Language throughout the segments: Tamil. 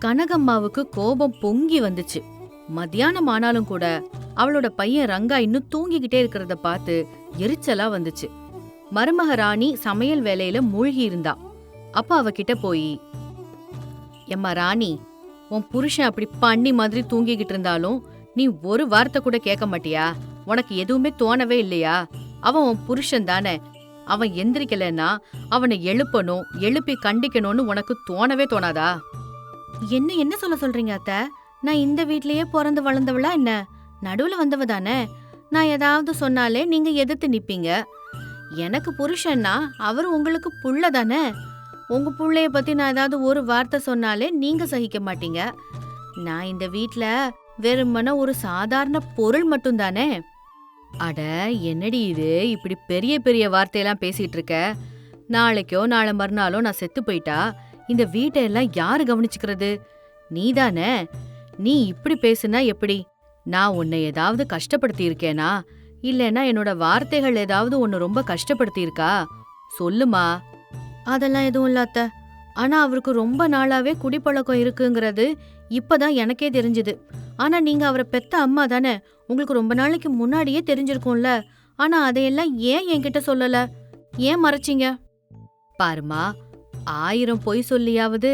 கனகம்மாவுக்கு கோபம் பொங்கி வந்துச்சு. மத்தியானம் ஆனாலும் கூட அவளோட பையன் ரங்கா இன்னும் தூங்கிக்கிட்டே இருக்கிறத பார்த்து எரிச்சலா வந்துச்சு. மருமக ராணி சமையல் வேலையில மூழ்கி இருந்தா. அப்ப அவகிட்ட போய், எம்மா ராணி, உன் புருஷன் அப்படி பண்ணி மாதிரி தூங்கிக்கிட்டு இருந்தாலும் நீ ஒரு வார்த்தை கூட கேட்க மாட்டியா? உனக்கு எதுவுமே தோணவே இல்லையா? அவன் உன் புருஷன் தானே. அவன் எந்திரிக்கலன்னா அவனை எழுப்பணும், எழுப்பி கண்டிக்கணும்னு உனக்கு தோணவே தோணாதா? என்ன சொல்ல சொல்றீங்க அத்த? நான் இந்த வீட்லயே பிறந்து வளர்ந்தவளா என்ன? நடுவுல வந்தவ தானே. நான் ஏதாவது சொன்னாலே நீங்க எதிர்த்து நிப்பீங்க. எனக்கு புருஷன்னா அவர் உங்களுக்கு புள்ள தானே. உங்க புள்ளைய பத்தி நான் ஏதாவது ஒரு வார்த்தை சொன்னாலே நீங்க சகிக்க மாட்டீங்க. நான் இந்த வீட்ல வெறுமன ஒரு சாதாரண பொருள் மட்டும் தானே. அட என்னடி இது, இப்படி பெரிய பெரிய வார்த்தையெல்லாம் பேசிட்டு இருக்க? நாளைக்கோ நாளை மறுநாளோ நான் செத்து போயிட்டா இந்த வீட்டை எல்லாம் யாரு கவனிச்சுக்கிறது? நீதானே. நீ இப்படி பேசுனா எப்படி? நான் உன்னை ஏதாவது கஷ்டப்படுத்தி இருக்கேனா? இல்லைன்னா என்னோட வார்த்தைகள் ஏதாவது உன்னை ரொம்ப கஷ்டப்படுத்தி இருக்கா? சொல்லுமா. அதெல்லாம் எதுவும் இல்ல அத்த. ஆனா அவருக்கு ரொம்ப நாளாவே குடிப்பழக்கம் இருக்குங்கிறது இப்பதான் எனக்கே தெரிஞ்சுது. ஆனா நீங்க அவரை பெத்த அம்மா தானே, உங்களுக்கு ரொம்ப நாளைக்கு முன்னாடியே தெரிஞ்சிருக்கும்ல. ஆனா அதையெல்லாம் ஏன் என்கிட்ட சொல்லல? ஏன் மறைச்சிங்க? பாருமா, 1000 பொய் சொல்லியாவது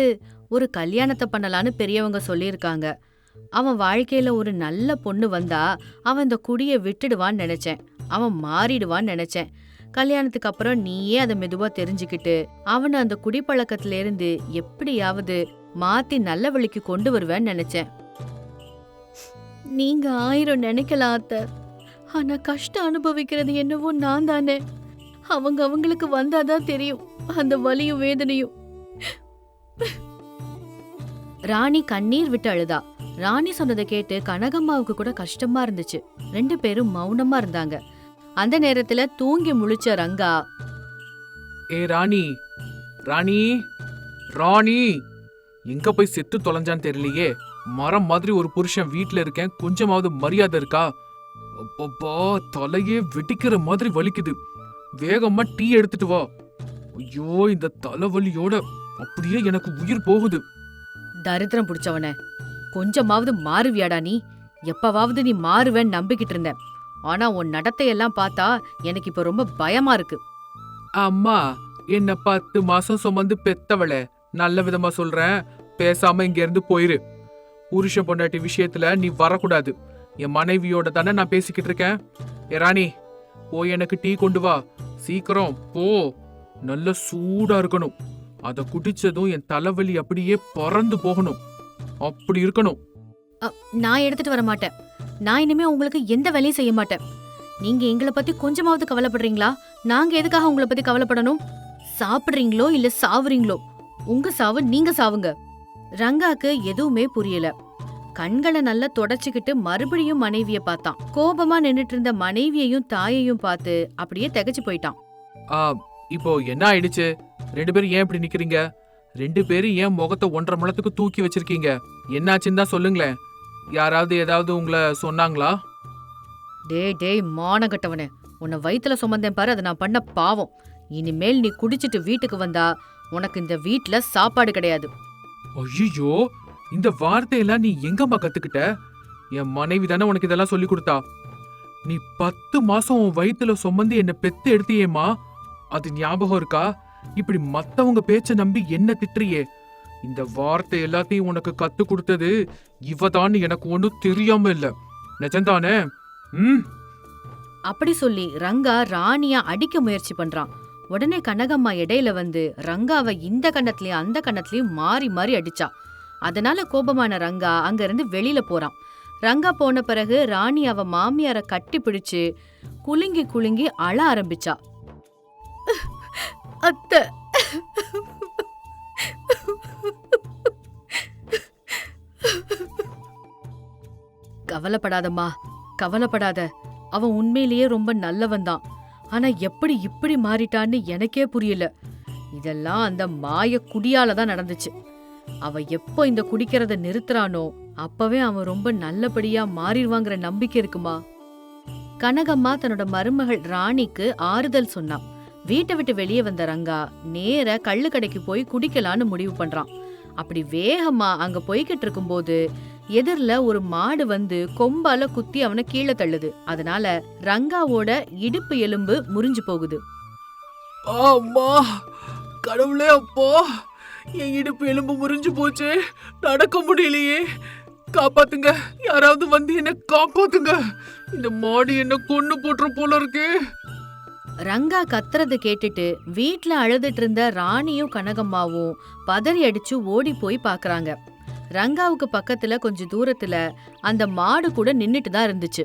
ஒரு கல்யாணத்தை பண்ணலான்னு பெரியவங்க சொல்லியிருக்காங்க. அவன் வாழ்க்கையில ஒரு நல்ல பொண்ணு வந்தா அவன் இந்த குடிய விட்டுடுவான்னு நினைச்சேன். அவன் மாறிடுவான்னு நினைச்சேன். கல்யாணத்துக்கு அப்புறம் நீயே அதை மெதுவா தெரிஞ்சுக்கிட்டு அவனை அந்த குடிப்பழக்கத்துல இருந்து எப்படியாவது மாத்தி நல்ல வழிக்கு கொண்டு வருவேன்னு நினைச்சேன். நீங்க 1000 நினைக்கலாம் அத்த. ஆனா கஷ்டம் அனுபவிக்கிறது என்னவோ நான் தானே. அவங்களுக்கு வந்தாதான் தெரியும் அந்த வலியும் வேதனையும். ராணி கண்ணீர் விட்டு அழுதா. ராணி சொன்னதை கேட்டு கனகம்மாவுக்கு கூட கஷ்டமா இருந்துச்சு. 2 பேரும் மௌனமா இருந்தாங்க. அந்த நேரத்துல தூங்கி முழிச்ச ரங்கா, ஏ ராணி, ராணி, ராணி, எங்க போய் செத்து தொலைஞ்சான்னு தெரியலையே. மரம் மாதிரி ஒரு புருஷன் வீட்டுல இருக்கேன், கொஞ்சமாவது மரியாதை இருக்கா? அப்பப்பா, தலையே வெடிக்கிற மாதிரி வலிக்குது. வேகமா டீ எடுத்துட்டு வா. ஐயோ, இந்த தலைவலியோட அப்படியே எனக்கு உயிர் போகுது. தரித்திரம் புடிச்சவன, கொஞ்சமாவது மாறுவியாடா நீ? எப்பவாவது நீ மாறுவேன்னு நம்பிக்கிட்டு இருந்தேன். ஆனா உன் நடத்தையெல்லாம் பார்த்தா எனக்கு இப்ப ரொம்ப பயமா இருக்கு. அம்மா, என்ன 10 மாசம் சுமந்து பெத்தவளே, நல்ல விதமா சொல்றேன், பேசாம இங்க இருந்து போயிரு. புருஷன் பொண்டாட்டி விஷயத்துல நீ வரக்கூடாது. என் மனைவியோட தானே நான் பேசிக்கிட்டு இருக்கேன். ஏ ராணி, போய் எனக்கு டீ கொண்டு வா, சீக்கிரம் போ. நல்ல சூடா இருக்கணும். அத குடிச்சதும் என் தலைவலி அப்படியே பறந்து போகணும். அப்படி இருக்கணும். நான் எடுத்துட்டு வர மாட்டேன். நான் இனிமே உங்களுக்கு எந்த வேலையும் செய்ய மாட்டேன். நீங்க எங்களை பத்தி கொஞ்சமாவது கவலைப்படுறீங்களா? நாங்க எதுக்காக உங்களை பத்தி கவலைப்படணும்? சாப்பிடுறீங்களோ இல்ல சாவுறீங்களோ, உங்க சாவு நீங்க சாவுங்க. ரங்காக்கு எதுவுமே புரியல. கண்களை நல்லா தொடச்சுக்கிட்டு மறுபடியும் மனைவிய பார்த்தான். கோபமா நின்னுட்டு இருந்த மனைவியையும் தாயையும் பார்த்து அப்படியே திகைச்சு போயிட்டான். இப்போ என்ன ஆயிடுச்சு? 2 பேரும் ஏன் இப்படி நிக்கிறீங்க? 2 பேரும் ஏன் முகத்தை 1.5 முழத்துக்கு தூக்கி வச்சிருக்கீங்க? என்னாச்சுன்னு தான் சொல்லுங்களேன். யாராவது ஏதாவது உங்களை சொன்னாங்களா? டேய் மானகட்டவனே, உன்னை வயித்துல சுமந்தேன் பாரு, அதை நான் பண்ண பாவம். இனிமேல் நீ குடிச்சிட்டு வீட்டுக்கு வந்தா உனக்கு இந்த வீட்ல சாப்பாடு கிடையாது. ஐயோ, இந்த வார்த்தையெல்லாம் நீ எங்கம்மா கத்துக்கிட்ட? என் மனைவி தானே உனக்கு இதெல்லாம் சொல்லி கொடுத்தா. நீ 10 மாசம் உன் வயித்துல சுமந்து என்ன பெத்து எடுத்தியேம்மா, அது ஞாபகம் இருக்கா? இப்படி மத்தவங்க பேச்ச நம்பி என்ன திட்டுறியே? இந்த வார்த்தை எல்லாத்தையும் உனக்கு கத்து கொடுத்தது இவதான் எனக்கு ஒன்னும் தெரியாம இல்ல. நிஜம்தானே? அப்படி சொல்லி ரங்கா ராணியா அடிக்க முயற்சி பண்றான். உடனே கனகம்மா இடையில வந்து ரங்காவை இந்த கண்ணத்திலயும் அந்த கண்ணத்திலயும் மாறி மாறி அடிச்சா. அதனால கோபமான ரங்கா அங்க இருந்து வெளியில போறான். ரங்கா போன பிறகு ராணி அவ மாமியார கட்டி பிடிச்சு குலுங்கி குலுங்கி அழ ஆரம்பிச்சா. அத்தை, கவலைப்படாதம்மா, கவலைப்படாத. அவன் உண்மையிலேயே ரொம்ப நல்லவன் தான். ஆனா எப்படி இப்படி மாறிட்டான்னு எனக்கே புரியல. இதெல்லாம் அந்த மாய குடியால தான் நடந்துச்சு. அவ எப்போ இந்த குடிக்கிறத நிறுத்துறானோ அப்பவே அவன் ரொம்ப நல்லபடியா மாறிடுவாங்கிற நம்பிக்கை இருக்குமா. கனகம்மா தன்னோட மருமகள் ராணிக்கு ஆறுதல் சொன்னான். வீட்டை விட்டு வெளியே வந்த ரங்கா நேர கள்ளு கடைக்கு போய் குடிக்கலான்னு முடிவு பண்றான். அப்படி வேகமா அங்க போய்கிட்டு இருக்கும்போது எதிரில ஒரு மாடு வந்து கொம்பால குத்தி அவனை கீழே தள்ளுது. அதனால ரங்காவோட இடுப்பு எலும்பு முறிஞ்சு போகுது. அம்மா, கடவுளே, அப்பா, என் இடுப்பு எலும்பு முறிஞ்சு போச்சு. நடக்க முடியலையே. காப்பாத்துங்க, யாராவது வந்து என்ன காப்பாத்துங்க. இந்த மாடு என்ன கொன்னு போட்டுற போல இருக்கு. ரங்கா கத்துறத கேட்டுட்டு வீட்ல அழுதுட்டு இருந்த ராணியும் கனகம்மாவும் பதறி அடிச்சு ஓடி போய் பாக்குறாங்க. ரங்காவுக்கு பக்கத்துல கொஞ்சம் தூரத்துல அந்த மாடு கூட நின்னுட்டு தான் இருந்துச்சு.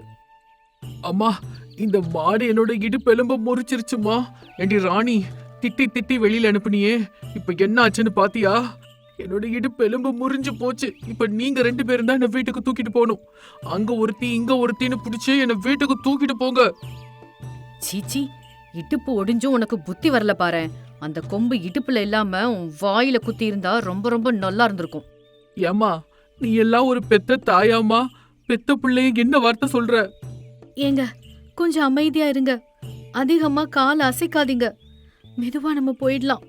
அம்மா, இந்த மாடு என்னோட இடுப்பு எலும்ப முறிச்சிருச்சுமா. ஏண்டி ராணி, திட்டி திட்டி வெளியில அனுப்புனியே, இப்ப என்ன ஆச்சுன்னு பாத்தியா? என்னோட இடுப்பு எலும்பு முறிஞ்சு போச்சு. இப்ப நீங்க 2 பேரும் தான் என்ன வீட்டுக்கு தூக்கிட்டு போகணும். அங்க ஒருத்தி இங்க ஒருத்தின்னு பிடிச்சு என்ன வீட்டுக்கு தூக்கிட்டு போங்க. சீச்சி, இடுப்பு ஒடிஞ்சும் உனக்கு புத்தி வரல பாரு. அந்த கொம்பு இடுப்புல இல்லாம உன் வாயில குத்தி இருந்தா ரொம்ப ரொம்ப நல்லா இருந்திருக்கும். ஏமா, நீ எல்லாம் ஒரு பெத்த தாயாமா? பெத்த பிள்ளைய என்ன வார்த்தை சொல்ற? ஏங்க, கொஞ்சம் அமைதியா இருங்க. அதிகமா கால் அசைக்காதீங்க. மெதுவா நம்ம போயிடலாம்.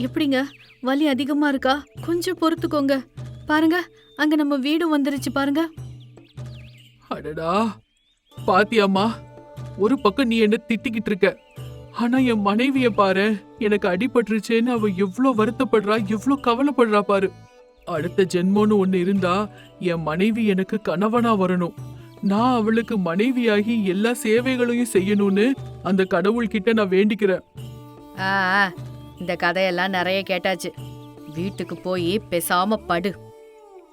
எப்படிங்க, வலி அதிகமா இருக்கா? கொஞ்சம் பொறுத்துக்கோங்க. பாருங்க, அங்க நம்ம வீடு வந்துருச்சு பாருங்க. அடடா, பாத்தியாமா, ஒரு பக்கம் நீ என்ன திட்டிக்கிட்டு இருக்க, ஆனா என் மனைவிய பாரு. எனக்கு அடிபட்டுருச்சேன்னு அவ எவ்வளவு வருத்தப்படுறா, எவ்வளவு கவலைப்படுறா பாரு. அடுத்த ஜென்மம்னு ஒண்ணு இருந்தா என் மனைவி எனக்கு கணவனா வரணும். நான் அவளுக்கு மனைவியாகி எல்லா சேவைகளையும் செய்யணும்னு அந்த கடவுள்கிட்ட நான் வேண்டிக்கிறேன். ஆ, இந்த கதையெல்லாம் நிறைய கேட்டாச்சு. வீட்டுக்கு போய் பேசாம படு.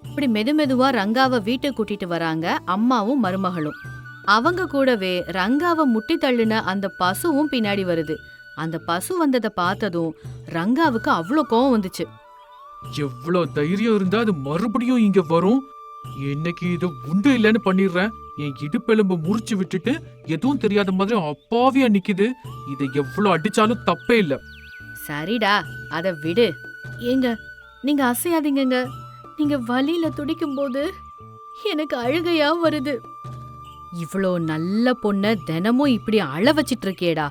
இப்படி மெதுமெதுவா ரங்காவை வீட்டுக்கு கூட்டிட்டு வராங்க அம்மாவும் மருமகளும். அவங்க கூடவே ரங்காவை முட்டி தள்ளுன அந்த பசுவும் பின்னாடி வருது. அந்த பசு வந்ததை பார்த்ததும் ரங்காவுக்கு அவ்வளோ கோவம் வந்துச்சு. எவ்வளவு தைரியம் இருந்தா அது மறுபடியும் இங்க வரும்? இன்னைக்கு இது உண்டு இல்லைன்னு பண்ணிடுறேன். என் இடுப்பெலும்பு முறிச்சு விட்டுட்டு எதுவும் தெரியாத மாதிரி அப்பாவியா நிக்குது. இதை எவ்வளவு அடிச்சாலும் தப்பே இல்ல. சரிடா, அத விடு. ஏங்க, நீங்க அசையாதீங்கங்க. நீங்க வலியில துடிக்கும் போது எனக்கு அழுகையா வருது. இவ்ளோ நல்ல பொண்ண தினமும் இப்படி அழ வச்சிட்டு இருக்கேடா.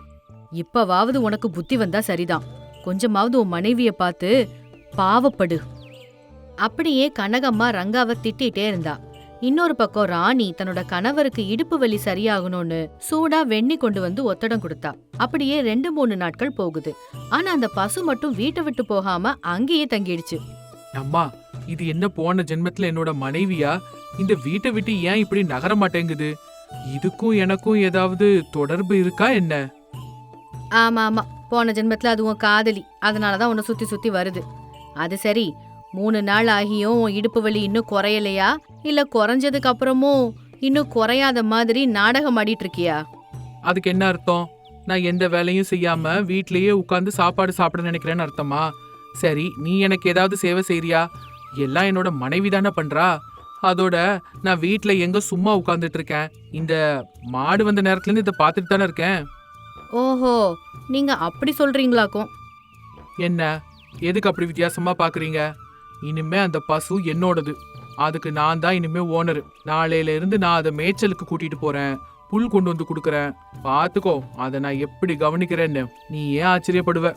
இப்பவாவது உனக்கு புத்தி வந்தா சரிதான். கொஞ்சமாவது உன் மனைவிய பார்த்து பாவப்படு. அப்படியே கனகம்மா ரங்காவை திட்டிட்டே இருந்தா. இன்னொரு பக்கம் ராணி தன்னோட கணவருக்கு இடுப்பு வலி சரியாகணும்னு சூடா வெண்ணி கொண்டு வந்து ஒத்தடம் கொடுத்தா. அப்படியே 2-3 நாட்கள் போகுது. ஆனா அந்த பசு மட்டும் வீட்டை விட்டு போகாம அங்கேயே தங்கிடுச்சு. அம்மா, இது என்ன போன ஜென்மத்துல என்னோட மனைவியா? இந்த வீட்டை விட்டு ஏன் இப்படி நகர மாட்டேங்குது? இதுக்கும் எனக்கும் ஏதாவது தொடர்பு இருக்கா என்ன? ஆமா ஆமா, போன ஜென்மத்துல அது உன் காதலி, அதனாலதான் உன்னை சுத்தி சுத்தி வருது. அது சரி, 3 நாள் ஆகியும் உன் இடுப்பு வலி இன்னும் குறையலையா? இல்ல குறைஞ்சதுக்கு அப்புறமும் இன்னும் குறையாத மாதிரி நாடகம் ஆடிட்டு இருக்கியா? அதுக்கு என்ன அர்த்தம்? நான் எந்த வேலையும் செய்யாம வீட்லயே உட்கார்ந்து சாப்பாடு சாப்பிட நினைக்கிறேன்னு அர்த்தமா? சரி, நீ எனக்கு ஏதாவது சேவை செய்றியா? எல்லாம் என்னோட மனைவி தானே பண்றா. அதோட நான் வீட்ல எங்க சும்மா உட்கார்ந்துட்டு இருக்கேன்? இந்த மாடு வந்த நேரத்துல இருந்து இதை பார்த்துட்டு தானே இருக்கேன். ஓஹோ, நீங்க அப்படி சொல்றீங்களாக்கும். என்ன, எதுக்கு அப்படி வித்தியாசமா பாக்குறீங்க? இனிமே அந்த பசு என்னோடது. அதுக்கு நான் தான் இனிமே ஓனர். நாளையில இருந்து நான் அதை மேய்ச்சலுக்கு கூட்டிட்டு போறேன். புல் கொண்டு வந்து கொடுக்கறேன். பாத்துக்கோ, அதை நான் எப்படி கவனிக்கிறேன்னு நீ ஏன் ஆச்சரியப்படுவ.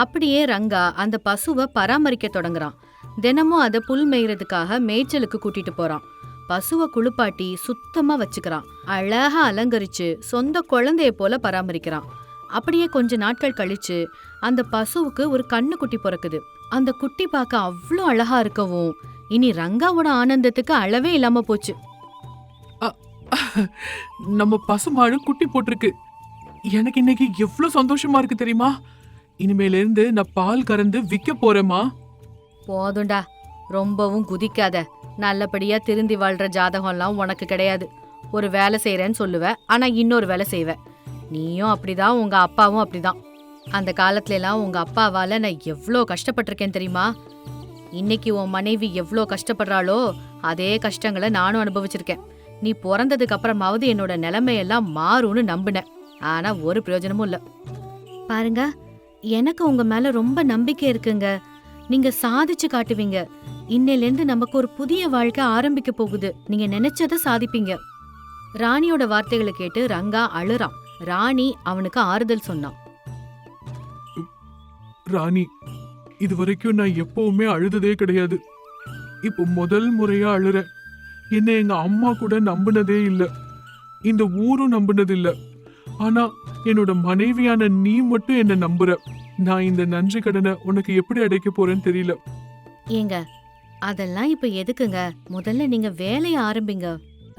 அப்படியே ரங்கா அந்த பசுவை பராமரிக்க தொடங்குறான். தினமும் அதை புல் மேய்றதுக்காக மேய்ச்சலுக்கு கூட்டிட்டு போறான். பசுவை குளிப்பாட்டி சுத்தமா வச்சுக்கிறான். அழகா அலங்கரிச்சு சொந்த குழந்தைய போல பராமரிக்கிறான். அப்படியே கொஞ்ச நாட்கள் கழிச்சு அந்த பசுவுக்கு ஒரு கண்ணு குட்டி பிறக்குது. அந்த குட்டி பார்க்க அவ்வளோ அழகா இருக்கவும் இனி ரங்காவோட ஆனந்தத்துக்கு அளவே இல்லாம போச்சு. நம்ம பசுமாடு குட்டி போட்டிருக்கு. எனக்கு இன்னைக்கு எவ்வளவு சந்தோஷமா இருக்கு தெரியுமா? இனிமேல இருந்து நான் பால் கறந்து விற்க போறேமா. போதும்டா, ரொம்பவும் குதிக்காத. நல்லபடியா திருந்தி வாழ்ற ஜாதகம்லாம் உனக்கு கிடையாது. ஒரு வேலை செய்யறேன்னு சொல்லுவ, ஆனா இன்னொரு வேலை செய்வ. நீயும் அப்படிதான், உங்க அப்பாவும் அப்படிதான். அந்த காலத்துல எல்லாம் உங்க அப்பாவால நான் எவ்வளோ கஷ்டப்பட்டிருக்கேன் தெரியுமா? இன்னைக்கு உன் மனைவி எவ்வளோ கஷ்டப்படுறாளோ அதே கஷ்டங்களை நானும் அனுபவிச்சிருக்கேன். நீ பிறந்ததுக்கு அப்புறமாவது என்னோட நிலைமையெல்லாம் மாறும்னு நம்பினேன். ஆனா ஒரு பிரயோஜனமும் இல்ல. பாருங்க, எனக்கு உங்க மேல ரொம்ப நம்பிக்கை இருக்குங்க. நீங்க சாதிச்சு காட்டுவீங்க. இன்னையிலேருந்து நமக்கு ஒரு புதிய வாழ்க்கை ஆரம்பிக்க போகுது. நீங்க நினைச்சதை சாதிப்பீங்க. ராணியோட வார்த்தைகளை கேட்டு ரங்கா அழுறான். ராணி அவனுக்கு ஆறுதல் சொன்னான். ராணி, இது வரைக்கும் நான் எப்பவுமே அழுததே கிடையாது. இப்போ முதல் முறையா அழுறேன். என்ன எங்க அம்மா கூட நம்பினதே இல்ல, இந்த ஊரும் நம்பினது இல்ல. ஆனா என்னோட மனைவியான நீ மட்டும் என்ன நம்புற. நான் இந்த நன்றி கடனை உனக்கு எப்படி அடைக்க போறேன்னு தெரியல. ஏங்க, அதெல்லாம் இப்ப எதுக்குங்க? முதல்ல நீங்க வேலைய ஆரம்பிங்க.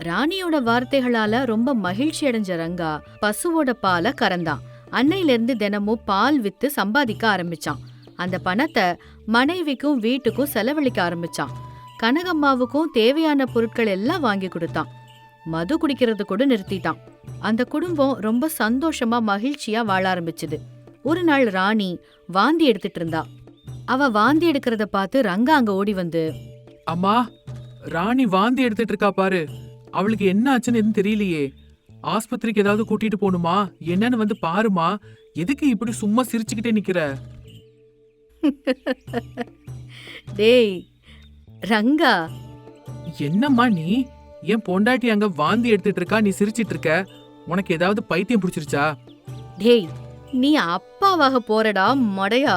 ராணியோட வார்த்தைகளால ரொம்ப மகிழ்ச்சி அடைஞ்ச ரங்கா பசுவோட பாலை கறந்தான். அன்னையில இருந்து தினமும் பால் வித்து சம்பாதிக்க ஆரம்பிச்சான். அந்த பணத்தை மனைவிக்கும் வீட்டுக்கும் செலவழிக்க ஆரம்பிச்சான். கனகம்மாவுக்கும் தேவையான பொருட்கள் எல்லாம் வாங்கி கொடுத்தான். மது குடிக்கிறது கூட நிறுத்திட்டான். அந்த குடும்பம் ரொம்ப சந்தோஷமா மகிழ்ச்சியா வாழ ஆரம்பிச்சுது. ஒரு நாள் ராணி வாந்தி எடுத்துட்டு இருந்தா. அவ வாந்தி எடுக்கிறத பார்த்து ரங்கா அங்க ஓடி வந்து, அம்மா, ராணி வாந்தி எடுத்துட்டு இருக்கா பாரு. அவளுக்கு என்ன ஆச்சுன்னு எதுவும் தெரியலையே. ஆஸ்பத்திரிக்கு ஏதாவது கூட்டிட்டு போகணுமா? என்னன்னு வந்து பாருமா. எதுக்கு இப்படி சும்மா சிரிச்சுக்கிட்டே நிக்கிற? டேய் ரங்கா, என்னம்மா நீ? என் பொண்டாட்டி அங்க வாந்தி எடுத்துட்டு இருக்கா, நீ சிரிச்சிட்டு இருக்க. உனக்கு ஏதாவது பைத்தியம் பிடிச்சிருச்சா? டேய் நீ அப்பாவாக போறடா மடையா.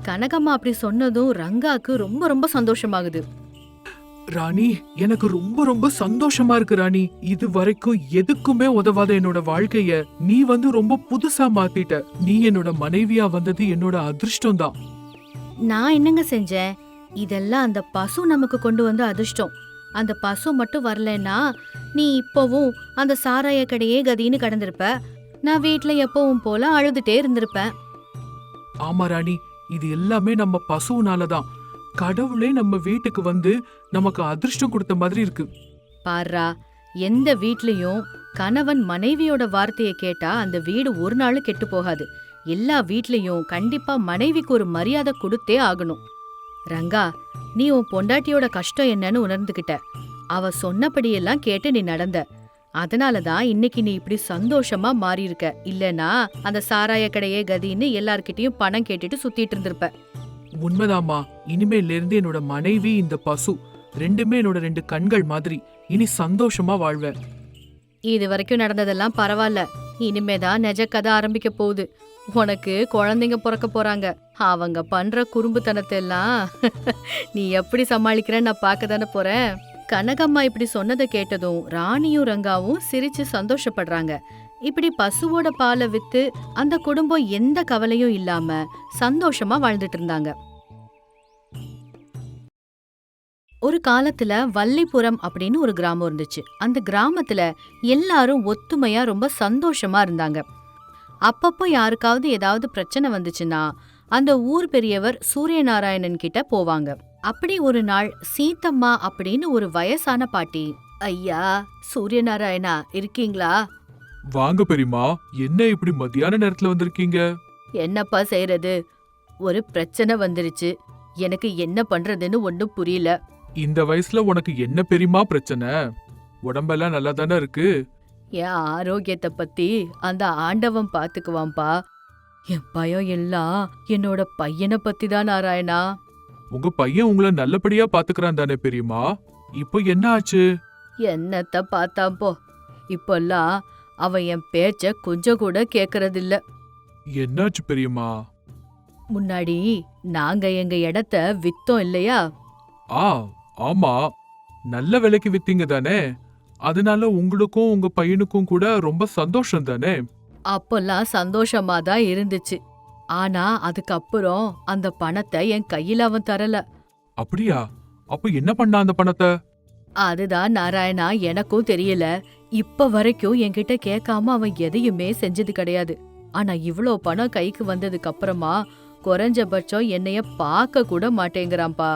கனகம்மா அப்படி சொன்னதும் ரங்காக்கு ரொம்ப ரொம்ப சந்தோஷமாகுது. ராணி, எனக்கு ரொம்ப ரொம்ப சந்தோஷமா இருக்கு ராணி. இது வரைக்கும் எதுக்குமே உதவாத என்னோட வாழ்க்கைய நீ வந்து ரொம்ப புதுசா மாத்திட்ட. நீ என்னோட மனைவியா வந்தது என்னோட அதிர்ஷ்டம் தான். நான் என்னங்க செஞ்சேன்? இதெல்லாம் அந்த பசு நமக்கு கொண்டு வந்த அதிர்ஷ்டம். அந்த பசு மட்டும் வரலன்னா நீ இப்பவும் அந்த சாராய கடையே கதின்னு கடந்திருப்ப. நான் வீட்ல எப்பவும் போல அழுதுட்டே இருந்திருப்பேன். ஆமா ராணி, இது எல்லாமே நம்ம பசுனாலதான். கடவுளே நம்ம வீட்டுக்கு வந்து நமக்கு அதிர்ஷ்டம் கொடுத்த மாதிரி இருக்கு. பாருடா, எந்த வீட்லயும் கணவன் மனைவியோட வார்த்தையை கேட்டா அந்த வீடு ஒரு நாள் கெட்டு போகாது. எல்லா வீட்லயும் கண்டிப்பா மனைவிக்கு ஒரு மரியாதை கொடுத்தே ஆகணும். ரங்கா, நீ உன் பொண்டாட்டியோட கஷ்டம் என்னன்னு உணர்ந்துகிட்ட. அவ சொன்னபடியெல்லாம் கேட்டு நீ நடந்த. அதனாலதான் இன்னைக்கு நீ இப்படி சந்தோஷமா மாறி இருக்க. இல்லனா அந்த சாராய கடையே கதின்னு எல்லார்கிட்டயும் பணம் கேட்டுட்டு சுத்திட்டு இருந்திருப்ப. உண்மைதாம்மா. இனிமேல இருந்து என்னோட மனைவி இந்த பசு ரெண்டுமே என்னோட ரெண்டு கண்கள் மாதிரி. இனி சந்தோஷமா வாழ்வேன். இது வரைக்கும் நடந்ததெல்லாம் பரவாயில்ல. இனிமேதான் நிஜ கதை ஆரம்பிக்க போகுது. உனக்கு குழந்தைங்க பிறக்க போறாங்க. அவங்க பண்ற குறும்புத்தனத்தை எல்லாம் நீ எப்படி சமாளிக்கிறன்னு நான் பார்க்க தானே போறேன். கனகம்மா இப்படி சொன்னதை கேட்டதும் ராணியும் ரங்காவும் சிரிச்சு சந்தோஷப்படுறாங்க. இப்படி பசுவோட பாலை வித்து அந்த குடும்பம் எந்த கவலையும் இல்லாம சந்தோஷமா வாழ்ந்துட்டு இருந்தாங்க. ஒரு காலத்துல வள்ளிபுரம் அப்படின்னு ஒரு கிராமம் இருந்துச்சு. அந்த கிராமத்துல எல்லாரும் ஒத்துமையா ரொம்ப சந்தோஷமா இருந்தாங்க. அப்பப்போ யாருக்காவது ஏதாவது பிரச்சனை வந்துச்சுன்னா அந்த ஊர் பெரியவர் சூரியநாராயணன் கிட்ட போவாங்க. அப்படி ஒரு நாள் சீத்தம்மா அப்படின்னு ஒரு வயசான பாட்டி, ஐயா சூரியநாராயணா இருக்கீங்களா? வாங்க பெரியமா, என்ன இப்படி மத்தியான நேரத்துல வந்திருக்கீங்க? என்னப்பா செய்யறது, ஒரு பிரச்சனை வந்துருச்சு. எனக்கு என்ன பண்றதுன்னு ஒன்னும் புரியல. இந்த வயசுல உனக்கு என்ன பெரியமா பிரச்சனை? உடம்பெல்லாம் நல்லா தானே இருக்கு. என் ஆரோக்கியத்தை பத்தி அந்த ஆண்டவன் பாத்துக்குவான்பா. என் பயம் எல்லாம் என்னோட பையனை பத்தி தான் நாராயணா. உங்க பையன் உங்களை நல்லபடியா பாத்துக்கிறான் தானே பெரியமா? இப்போ என்ன ஆச்சு? என்னத்த பார்த்தான் போ. இப்பெல்லாம் அவன் என் பேச்ச கொஞ்சம் கூட கேக்குறதில்ல. என்னாச்சு பெரியமா? முன்னாடி நாங்க எங்க இடத்த வித்தோம் இல்லையா? ஆ, ஆமா. நல்ல விலைக்கு வித்தீங்க தானே. அதனால உங்களுக்கும் உங்க பையனுக்கும் கூட ரொம்ப சந்தோஷம் தானே. அப்பெல்லாம் சந்தோஷமா தான் இருந்துச்சு. ஆனா அதுக்கப்புறம் அந்த பணத்தை என் கையில அவன் தரல. அப்படியா? அப்ப என்ன பண்ணா அந்த பணத்தை? அதுதான் நாராயணா எனக்கும் தெரியல. இப்ப வரைக்கும் என்கிட்ட கேட்காம அவன் எதையுமே செஞ்சது கிடையாது. ஆனா இவ்ளோ பணம் கைக்கு வந்ததுக்கு அப்புறமா குறைஞ்சபட்சம் என்னைய பார்க்க கூட மாட்டேங்கிறான்பா.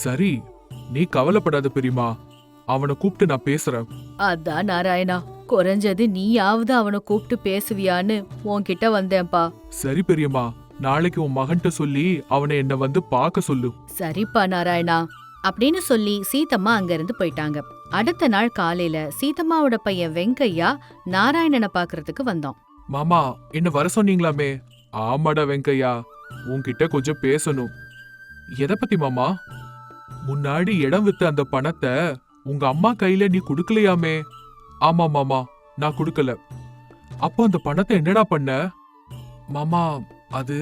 சரி, நீ கவலைப்படாத பெரியமா. அவனை கூப்பிட்டு நான் பேசுறேன். அதான் நாராயணா, குறைஞ்சது நீயாவது அவனை கூப்பிட்டு பேசுவியான்னு உன்கிட்ட வந்தேன்பா. சரி பெரியம்மா, நாளைக்கு உன் மகன்கிட்ட சொல்லி அவனை என்ன வந்து பார்க்க சொல்லு. சரிப்பா நாராயணா அப்படின்னு சொல்லி சீதம்மா அங்க இருந்து போயிட்டாங்க. அடுத்த நாள் காலையில சீதம்மாவோட பையன் வெங்கையா நாராயணனை பாக்குறதுக்கு வந்தான். மாமா, என்ன வர சொன்னீங்களாமே? ஆமாடா வெங்கையா, உன்கிட்ட கொஞ்சம் பேசணும். எதை பத்தி மாமா? முன்னாடி இடம் வித்த அந்த பணத்தை உங்க அம்மா கையில நீ குடுக்கலையாமே? ஆமா மாமா, நான் குடுக்கல. அப்போ அந்த பணத்தை என்னடா பண்ண? மாமா, அது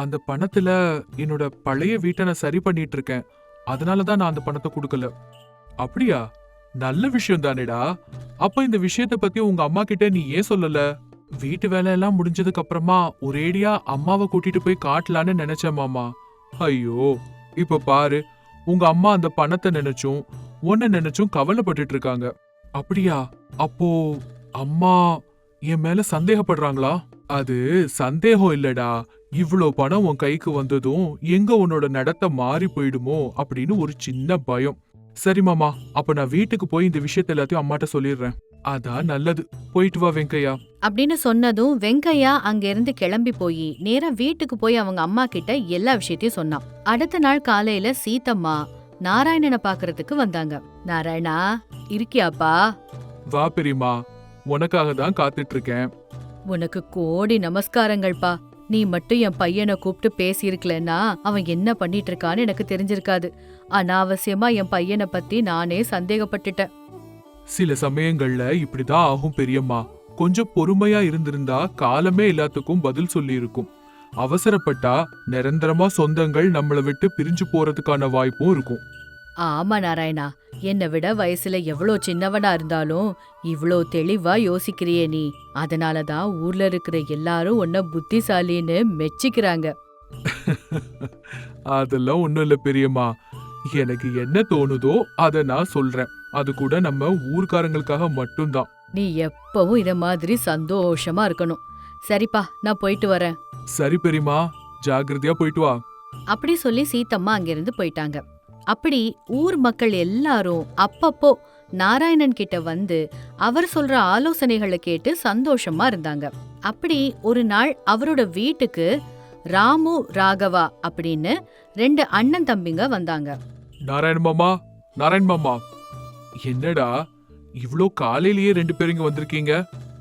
அந்த பணத்துல என்னோட பழைய வீட்டை நான் சரி பண்ணிட்டு இருக்கேன். அதனாலதான் நான் அந்த பணத்தை கொடுக்கல. அப்படியா? நல்ல விஷயம் தானேடா. அப்ப இந்த விஷயத்த பத்தி உங்க அம்மா கிட்ட நீ ஏன் சொல்லல? வீட்டு வேலை எல்லாம் முடிஞ்சதுக்கு அப்புறமா ஒரேடியா அம்மாவை கூட்டிட்டு போய் காட்டலான்னு நினைச்சேன் மாமா. ஐயோ, இப்ப பாரு, உங்க அம்மா அந்த பணத்தை நினைச்சும் உன்னை நினைச்சும் கவலைப்பட்டுட்டு இருக்காங்க. அப்படியா? அப்போ அம்மா என் மேல சந்தேகப்படுறாங்களா? அது சந்தேகம் இல்லடா. இவ்ளோ பணம் உன் கைக்கு வந்ததும் எங்க உன்னோட நடத்தை மாறி போயிடுமோ அப்படின்னு ஒரு சின்ன பயம். சரி மாமா, அப்ப நான் வீட்டுக்கு போய் இந்த விஷயத்த எல்லாத்தையும் அம்மாட்ட சொல்லிடுறேன். அதான் நல்லது. போயிட்டு வா வெங்கையா அப்படின்னு சொன்னதும் வெங்கையா அங்க இருந்து கிளம்பி போய் நேரா வீட்டுக்கு போய் அவங்க அம்மா கிட்ட எல்லா விஷயத்தையும் சொன்னான். அடுத்த நாள் காலையில சீதம்மா நாராயணனை பாக்குறதுக்கு வந்தாங்க. நாராயணா, இருக்கியாப்பா? வா பெரியம்மா, உனக்காக தான் காத்துட்டு இருக்கேன். உனக்கு கோடி நமஸ்காரங்கள்ப்பா. நீ மட்டும் என் பையனை கூப்பிட்டு பேசியிருக்கலன்னா அவன் என்ன பண்ணிட்டு இருக்கான்னு எனக்கு தெரிஞ்சிருக்காது. அனாவசியமா என் பையனை பத்தி நானே சந்தேகப்பட்டுட்டேன். சில சமயங்கள்ல இப்படிதான் ஆகும் பெரியம்மா. கொஞ்சம் பொறுமையா இருந்திருந்தா காலமே எல்லாத்துக்கும் பதில் சொல்லி இருக்கும். அவசரப்பட்டா நிரந்தரமா சொந்தங்கள் நம்மளை விட்டு பிரிஞ்சு போறதுக்கான வாய்ப்பும் இருக்கும். ஆமா நாராயணா, என்னை விட வயசுல எவ்வளோ சின்னவனா இருந்தாலும் இவ்ளோ தெளிவா யோசிக்கிறியே நீ. அதனாலதான் ஊர்ல இருக்கிற எல்லாரும் உன்னை புத்திசாலின்னு மெச்சிக்கிறாங்க. அதெல்லாம் ஒண்ணும் இல்ல பெரியம்மா. எனக்கு என்ன தோணுதோ அத நான் சொல்றேன். அது கூட நம்ம ஊர்க்காரங்களுக்காக மட்டும்தான். நீ எப்பவும் இத மாதிரி சந்தோஷமா இருக்கணும். சரிப்பா, நான் போயிட்டு வரேன். சரி பெரியம்மா, ஜாகிரதையா போயிட்டு வா. அப்படி சொல்லி சீத்தம்மா அங்கிருந்து போயிட்டாங்க. அப்படி ஊர் மக்கள் எல்லாரும் அப்பப்போ நாராயணன் கிட்ட வந்து அவர் சொல்ற ஆலோசனைகளை கேட்டு சந்தோஷமா இருந்தாங்க. அப்படி ஒரு நாள் அவரோட வீட்டுக்கு ராமு ராகவா அப்படின்னு 2 அண்ணன் தம்பிங்க வந்தாங்க. நாராயண மாமா, நாராயண மாமா, என்னடா இவ்ளோ காலையிலேயே 2 பேரும் இங்க வந்திருக்கீங்க?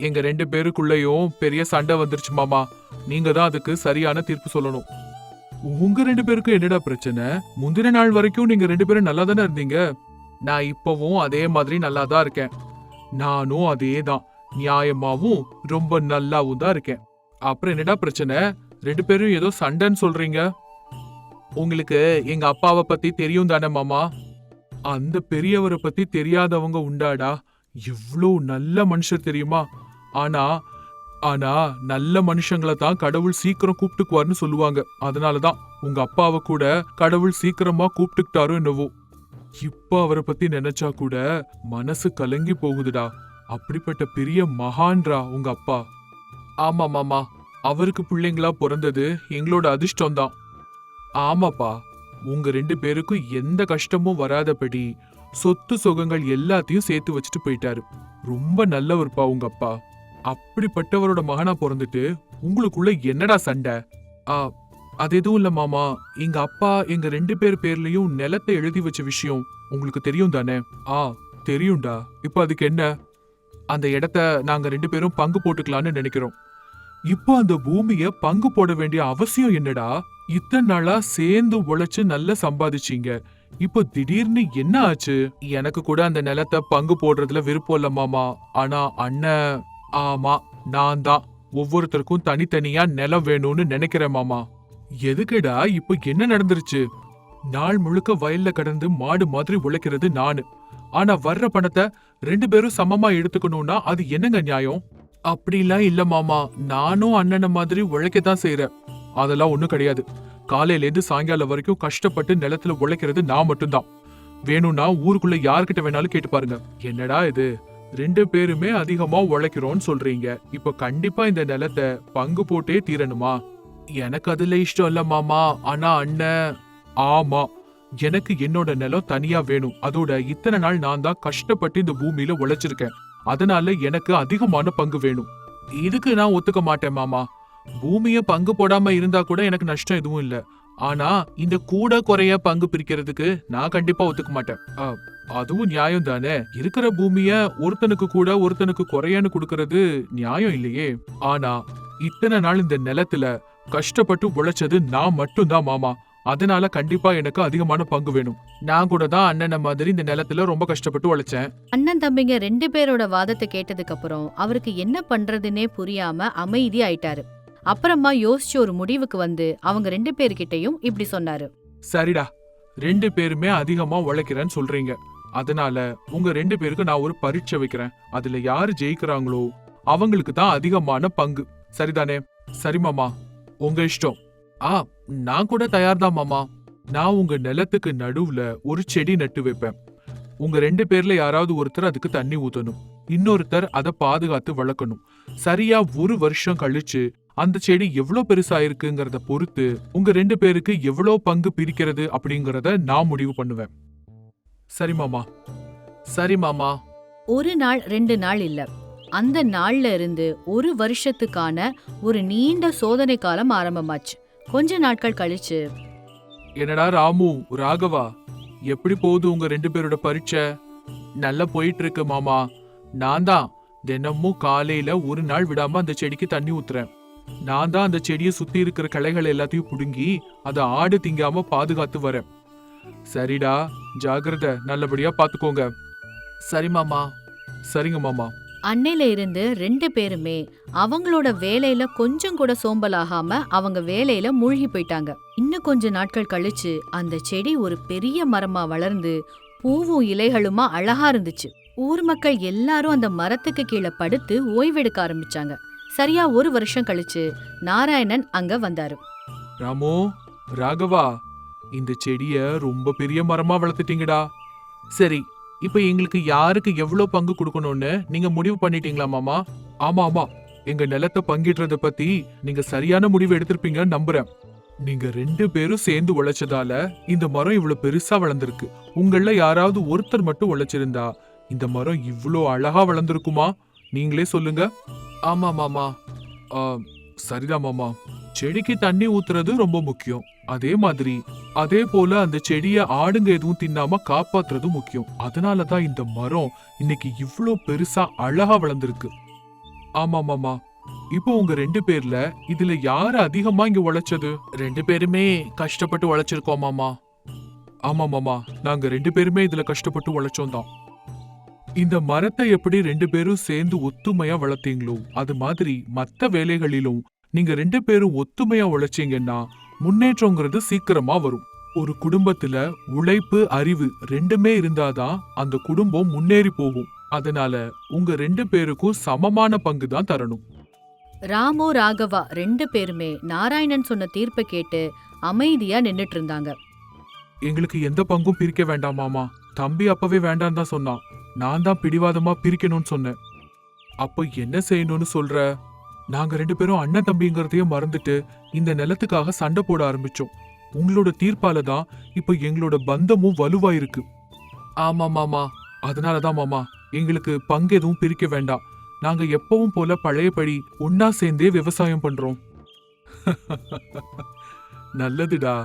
எங்க 2 பேருக்குள்ளயும் பெரிய சண்டை வந்துருச்சு மாமா. நீங்க தான் அதுக்கு சரியான தீர்ப்பு சொல்லணும். உங்க 2 பேருக்கும் என்னடா பிரச்சனை? முந்தின நாள் வரைக்கும் நீங்க 2 பேரும் நல்லா தானே இருந்தீங்க. நான் இப்பவும் அதே மாதிரி நல்லா தான் இருக்கேன். நானும் அதே தான் நியாயமாவும் ரொம்ப நல்லாவும் தான் இருக்கேன். அப்புறம் என்னடா பிரச்சனை? 2 பேரும் ஏதோ சண்டைன்னு சொல்றீங்க. உங்களுக்கு எங்க அப்பாவை பத்தி தெரியும் தானே மாமா? அந்த பெரியவரை பத்தி தெரியாதவங்க உண்டாடா? இவ்ளோ நல்ல மனுஷர் தெரியுமா? ஆனா ஆனா நல்ல மனுஷங்களை தான் கடவுள் சீக்கிரம் கூப்பிட்டுக்குவார்னு சொல்லுவாங்க. அதனாலதான் உங்க அப்பாவை கூட கடவுள் சீக்கிரமா கூப்பிட்டுக்கிட்டாரோ என்னவோ. இப்ப அவரை பத்தி நினைச்சா கூட மனசு கலங்கி போகுதுடா. அப்படிப்பட்ட பெரிய மகான்ரா உங்க அப்பா. ஆமா மாமா, அவருக்கு பிள்ளைங்களா பிறந்தது எங்களோட அதிர்ஷ்டம் தான். ஆமாப்பா, உங்க 2 பேருக்கும் எந்த கஷ்டமும் வராதபடி சொத்து சுகங்கள் எல்லாத்தையும் சேர்த்து வச்சுட்டு போயிட்டாரு. ரொம்ப நல்லவர்ப்பா உங்க அப்பா. அப்படிப்பட்டவரோட மகனா பிறந்துட்டு உங்களுக்குள்ள என்னடா சண்டை? அது எதுவும் இல்ல மாமா. எங்க அப்பா எங்க 2 பேர் பேர்லயும் நிலத்தை எழுதி வச்ச விஷயம் உங்களுக்கு தெரியும் தானே? தெரியும்டா. இப்ப அதுக்கு என்ன? அந்த இடத்த நாங்க 2 பேரும் பங்கு போட்டுக்கலாம்னு நினைக்கிறோம். இப்போ அந்த பூமிய பங்கு போட வேண்டிய அவசியம் என்னடா? இத்தனை நாளா சேர்ந்து உழைச்சு நல்லா சம்பாதிச்சீங்க. இப்போ திடீர்னு என்ன ஆச்சு? எனக்கு கூட அந்த நிலத்தை பங்கு போடுறதுல விருப்பம் இல்ல மாமா. ஆனா அண்ணன், ஆமா, நான் தான் ஒவ்வொருத்தருக்கும் தனித்தனியா நிலம் வேணும்னு நினைக்கிறேன் மாமா. எதுக்குடா? இப்போ என்ன நடந்துருச்சு? நாள் முழுக்க வயல்ல கடந்து மாடு மாதிரி உழைக்கிறது நானு. ஆனா வர்ற பணத்தை 2 பேரும் சமமா எடுத்துக்கணும்னா அது என்னங்க நியாயம்? அப்படிலாம் இல்ல மாமா, நானும் அண்ணனை மாதிரி உழைக்கத்தான் செய்யறேன். அதெல்லாம் ஒண்ணும் கிடையாது. காலையில இருந்து சாயங்காலம் வரைக்கும் கஷ்டப்பட்டு நிலத்துல உழைக்கிறது நான் மட்டும்தான். வேணும்னா ஊருக்குள்ள யார்கிட்ட வேணாலும் கேட்டு பாருங்க. என்னடா இது, 2 பேருமே அதிகமா உழைக்கிறோம்னு சொல்றீங்க. இப்ப கண்டிப்பா இந்த நிலத்தை பங்கு போட்டே தீரணுமா? எனக்கு அதுல இஷ்டம் இல்ல மாமா. ஆனா அண்ணன், ஆமா, எனக்கு என்னோட நிலம் தனியா வேணும். அதோட இத்தனை நாள் நான் தான் கஷ்டப்பட்டு இந்த பூமியில உழைச்சிருக்கேன். அதனால எனக்கு அதிகமான பங்கு வேணும். இதுக்கு நான் ஒத்துக்க மாட்டேன் மாமா. பூமிய பங்கு போடாம இருந்தா கூட எனக்கு நஷ்டம் எதுவும் இல்ல. ஆனா இந்த கூட குறைய பங்கு பிரிக்கிறதுக்கு நான் கண்டிப்பா ஒத்துக்க மாட்டேன். அதுவும் நியாயம் தானே. இருக்கிற பூமிய ஒருத்தனுக்கு கூட ஒருத்தனுக்கு குறையன்னு கொடுக்கறது நியாயம் இல்லையே. ஆனா இத்தனை நாள் இந்த நிலத்துல கஷ்டப்பட்டு உழைச்சது நான் மட்டும்தான் மாமா. அதனால கண்டிப்பா எனக்கு அதிகமான பங்கு வேணும். நான் கூட தான் அண்ணன் மாதிரி இந்த நிலத்துல ரொம்ப கஷ்டப்பட்டு உழைச்சேன். அண்ணன் தம்பிங்க 2 பேரோட வாதத்தை கேட்டதுக்கு அப்புறம் அவருக்கு என்ன பண்றதுன்னே புரியாம அமைதி ஆயிட்டாரு. அப்புறமா யோசிச்சு ஒரு முடிவுக்கு வந்து அவங்க 2 பேர்கிட்டயும் இப்படி சொன்னாரு. சரிடா, 2 பேருமே அதிகமா உழைக்கிறேன்னு சொல்றீங்க. அதனால உங்க 2 பேருக்கு நான் ஒரு பரீட்சை வைக்கிறேன். அதுல யாரு ஜெயிக்கிறாங்களோ அவங்களுக்கு தான் அதிகமான பங்கு. சரிதானே? சரி மாமா, உங்க இஷ்டம். நான் கூட தயார்தான் மாமா. நான் உங்க நிலத்துக்கு நடுவுல ஒரு செடி நட்டு வைப்பேன். உங்க 2 பேர்ல யாராவது ஒருத்தர் அதுக்கு தண்ணி ஊத்தணும், இன்னொருத்தர் அதை பாதுகாத்து வளர்க்கணும். சரியா 1 வருஷம் கழிச்சு அந்த செடி எவ்வளவு பெருசா இருக்குங்கிறத பொறுத்து உங்க 2 பேருக்கு எவ்வளவு பங்கு பிரிக்கிறது அப்படிங்கறத நான் முடிவு பண்ணுவேன். சரி மாமா. சரி மாமா. 1 நாள் 2 நாள் இல்ல, அந்த நாள்ல இருந்து 1 வருஷத்துக்கான ஒரு நீண்ட சோதனை காலம் ஆரம்பமாச்சு. கொஞ்ச நாட்கள் கழிச்சு, என்னடா ராமு, ராகவா, எப்படி போகுது உங்க 2 பேரோட பரீட்சை? நல்லா போயிட்டு இருக்கு மாமா. நான் தான் தினமும் காலையில 1 நாள் விடாம அந்த செடிக்கு தண்ணி ஊத்துறேன். நான் தான் அந்த செடியை சுத்தி இருக்கிற கிளைகள் எல்லாத்தையும் புடுங்கி அதை ஆடு திங்காம பாதுகாத்து வரேன். சரிடா, ஜாகிரதை, நல்லபடியா பாத்துக்கோங்க. சரி மாமா. சரிங்க மாமா. அன்னையில இருந்து 2 பேருமே அவங்களோட வேலையில கொஞ்சம் கூட சோம்பலாகாம அவங்க வேலையில மூழ்கி போயிட்டாங்க. இன்னும் கொஞ்ச நாட்கள் கழிச்சு அந்த செடி ஒரு பெரிய மரமா வளர்ந்து பூவும் இலைகளுமா அழகா இருந்துச்சு. ஊர் மக்கள் எல்லாரும் அந்த மரத்துக்கு கீழே படுத்து ஓய்வெடுக்க ஆரம்பிச்சாங்க. சரியா 1 வருஷம் கழிச்சு நாராயணன் அங்க வந்தாரு. ராமு, ராகவா, இந்த செடிய ரொம்ப பெரிய மரமா வளர்த்துட்டீங்கடா. சரி, இப்ப எங்களுக்கு யாருக்கு எவ்வளவு பங்கு கொடுக்கணும்னு நீங்க முடிவு பண்ணிட்டீங்களா மாமா? ஆமா ஆமா, எங்க நிலத்தை பங்கிடுறத பத்தி நீங்க சரியான முடிவு எடுத்திருப்பீங்கன்னு நம்புறேன். நீங்க 2 பேரும் சேர்ந்து உழைச்சதால இந்த மரம் இவ்வளவு பெருசா வளர்ந்திருக்கு. உங்கள யாராவது ஒருத்தர் மட்டும் உழைச்சிருந்தா இந்த மரம் இவ்ளோ அழகா வளர்ந்திருக்குமா? நீங்களே சொல்லுங்க. ஆமா மாமா. சரிதான் மாமா. செடிக்கு தண்ணி ஊத்துறது ரொம்ப முக்கியம். அதே போல அந்த செடிய ஆடுங்க எதுவும் தின்னாம காப்பாத்துறதும் முக்கியம். அதனாலதான் இந்த மரம் இன்னைக்கு இவ்ளோ பெருசா அழகா வளர்ந்திருக்கு. ஆமா மாமா. இப்போ உங்க 2 பேர்ல இதுல யாரு அதிகமா இங்க உழைச்சது? 2 பேருமே கஷ்டப்பட்டு உழைச்சிருக்கோம் மாமா. ஆமா மாமா, நாங்க 2 பேருமே இதுல கஷ்டப்பட்டு உழைச்சோம் தான். இந்த மரத்தை எப்படி 2 பேரும் சேர்ந்து ஒத்துமையா வளர்த்தீங்களோ அது மாதிரி மத்த வேலைகளிலும் நீங்க 2 பேரும் ஒத்துமையா உழைச்சீங்கன்னா முன்னேற்றங்கிறது சீக்கிரமா வரும். ஒரு குடும்பத்துல உழைப்பு, அறிவு 2மே இருந்தாதான் அந்த குடும்பம் முன்னேறி போகும். அதனால உங்க 2 பேருக்கும் சமமான பங்கு தான் தரணும். ராமு, ராகவா 2 பேருமே நாராயணன் சொன்ன தீர்ப்பை கேட்டு அமைதியா நின்னுட்டு இருந்தாங்க. எங்களுக்கு எந்த பங்கும் பிரிக்க வேண்டாம் மாமா. தம்பி அப்பவே வேண்டாம் தான் சொன்னான். நான் தான் பிடிவாதமா பிரிக்கணும்னு சொன்னேன். அப்ப என்ன செய்யணும்னு சொல்ற? நாங்க 2 பேரும் அண்ணன் தம்பிங்கிறதையே மறந்துட்டு இந்த நிலத்துக்காக சண்டை போட ஆரம்பிச்சோம். உங்களோட தீர்ப்பால தான் இப்ப எங்களோட பந்தமும் வலுவாயிருக்கு. ஆமா மாமா. அதனாலதான் மாமா, எங்களுக்கு பங்கு எதுவும் பிரிக்க வேண்டாம். நாங்க எப்பவும் போல பழையபடி ஒன்னா சேர்ந்தே விவசாயம் பண்றோம். நல்லதுடா,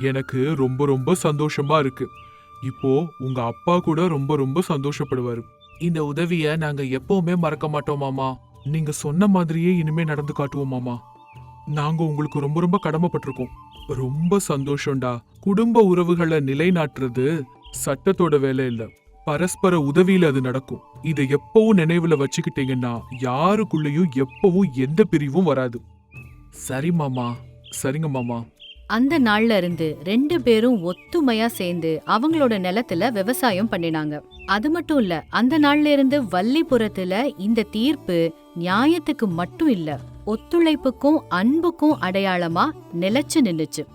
எனக்கு ரொம்ப ரொம்ப சந்தோஷமா இருக்கு. இப்போ உங்க அப்பா கூட ரொம்ப ரொம்ப சந்தோஷப்படுவாரு. இந்த உதவிய நாங்க எப்பவுமே மறக்க மாட்டோம் மாமா. நீங்க சொன்ன மாதிரியே இனிமே நடந்து காட்டுவோம் மாமா. நாங்க உங்களுக்கு ரொம்ப ரொம்ப கடமைப்பட்டிருக்கோம். ரொம்ப சந்தோஷம்டா. குடும்ப உறவுகளை நிலைநாட்டுறது சட்டத்தோட வேலை இல்ல, பரஸ்பர உதவியில அது நடக்கும். இதை எப்பவும் நினைவுல வச்சுக்கிட்டீங்கன்னா யாருக்குள்ளயும் எப்பவும் எந்த பிரிவும் வராது. சரி மாமா. சரிங்க மாமா. அந்த நாள்ல இருந்து 2 பேரும் ஒத்துமையா சேர்ந்து அவங்களோட நிலத்துல விவசாயம் பண்ணினாங்க. அது மட்டும் இல்ல, அந்த நாள்ல இருந்து வள்ளிபுரத்துல இந்த தீர்ப்பு நியாயத்துக்கு மட்டும் இல்ல, ஒத்துழைப்புக்கும் அன்புக்கும் அடையாளமா நிலைச்சு நின்னுச்சு.